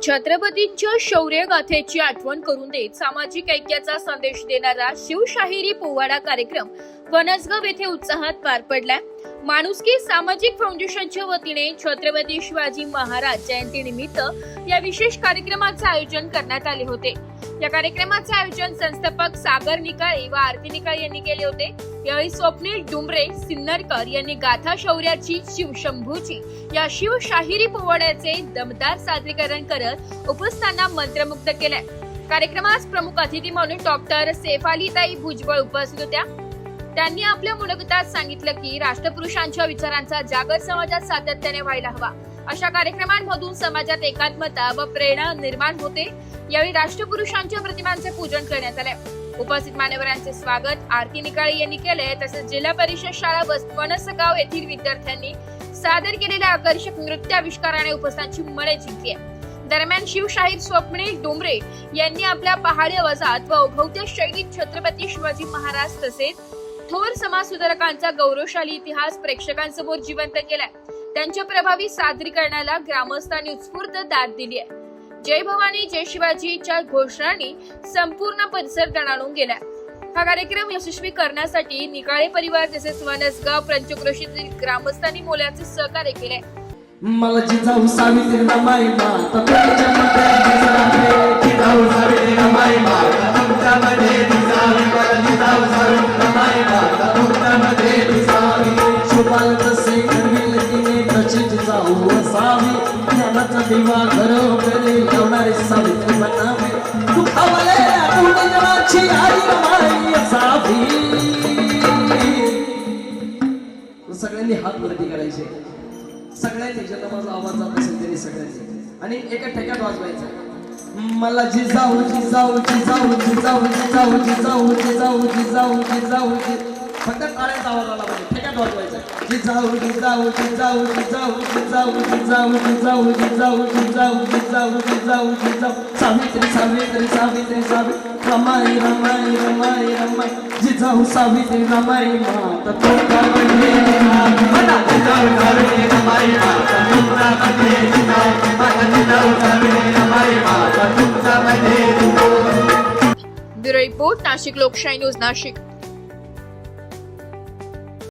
छत्रपतींच्या शौर्यगाथेची आठवण करून देत सामाजिक ऐक्याचा संदेश देणारा शिवशाहिरी पोवाडा कार्यक्रम वनसगाव येथे उत्साहात पार पडलाय. माणुसकी सामाजिक फाउंडेशनच्या वतीने छत्रपती शिवाजी महाराज जयंतीनिमित्त या विशेष कार्यक्रमाचे आयोजन करण्यात आले होते. या कार्यक्रमाचे आयोजन संस्थापक सागर निकाळे व आरती निकाळे यांनी केले होते. यावेळी स्वप्नील डुंबरे सिन्नरकर यांनी गाथा शौर्याची शिवशंभूची या शिवशाहिरी पोवाड्याचे दमदार सादरीकरण करत उपस्थांना मंत्रमुग्ध केले. कार्यक्रमास प्रमुख अतिथी म्हणून डॉक्टर सेफालीताई भुजबळ उपस्थित होत्या. त्यांनी आपल्या मुलाखतीत सांगितलं की राष्ट्रपुरुषांच्या विचारांचा जागर समाजात सातत्याने व्हायला हवा. अशा कार्यक्रमांमधून समाजात एकात्मता व प्रेरणा निर्माण होते. यावेळी राष्ट्रपुरुषांच्या प्रतिमांचे पूजन करण्यात आले. उपस्थित मान्यवरांचे स्वागत आरती निकाळे यांनी केले. तसेच जिल्हा परिषद शाळा वनसगाव येथील विद्यार्थ्यांनी सादर केलेल्या आकर्षक नृत्याविष्काराने उपस्थितांची मने जिंकली. दरम्यान शिवशाहीर स्वप्नील डुंबरे यांनी आपल्या पहाडी आवाजात व ओघवत्या शैलीत छत्रपती शिवाजी महाराज तसेच थोर समाजसुधारकांचा गौरवशाली इतिहास प्रेक्षकांसमोर जिवंत केलाय. त्यांच्या प्रभावी सादरीकरणाला ग्रामस्थांनी उत्स्फूर्त दाद दिली आहे. जय भवानी जय शिवाजीच्या घोषणांनी संपूर्ण परिसर दणाणून गेला. हा कार्यक्रम यशस्वी करण्यासाठी निकाळे परिवार तसेच वनसगाव पंचक्रोशीतील ग्रामस्थांनी मोलाचे सहकार्य केले. मला जिजाऊ सावित्रीला माई माता तुमच्या मध्ये जिजाऊ सावित्रीला माई माता तुमच्या मध्ये दिसावी. मला जिजाऊ सावित्रीला माई माता तुमच्या मध्ये दिसावी. शुभाल तसे घडविल तिने तशी जिजाऊ असावी. ज्ञानाचा दिवा घरोघरी लावणारी सावित्री बनावी. दुखावले आठवणी जनाची आई माई असावी. सगळ्यांनी हात वरती करायचे. सगळ्यांनी ज्यांना माझा आवाज जात असेल त्यांनी सगळ्यांनी आणि एका ठेक्यात वाजवायचं. मला जिजाऊ जिजाऊ जिजाऊ जिजाऊ जिजाऊ जिजाऊ जिजाऊ जिजाऊ जिजाऊ फक्त टाळ्यांचा आवाज आला पाहिजे. ठेक्यात वाजवायचा. जिजाऊ जिजाऊ जिजाऊ जिजाऊ जिजाऊ जिजाऊ जिजाऊ जिजाऊ जिजाऊ जिजाऊ जिजाऊ जिजाऊ सावित्री सावित्री सावित्री सावित्री रमाई रमाई रमाई रमाई जिजाऊ सावित्री रमाई माता तुमच्या मध्ये जिजाऊ सावित्री रमाई माता तुमच्या मध्ये जिजाऊ माता जिजाऊ सावित्री रमाई माता तुमच्या मध्ये. ब्युरो रिपोर्ट नाशिक लोकशाही न्यूज नाशिक.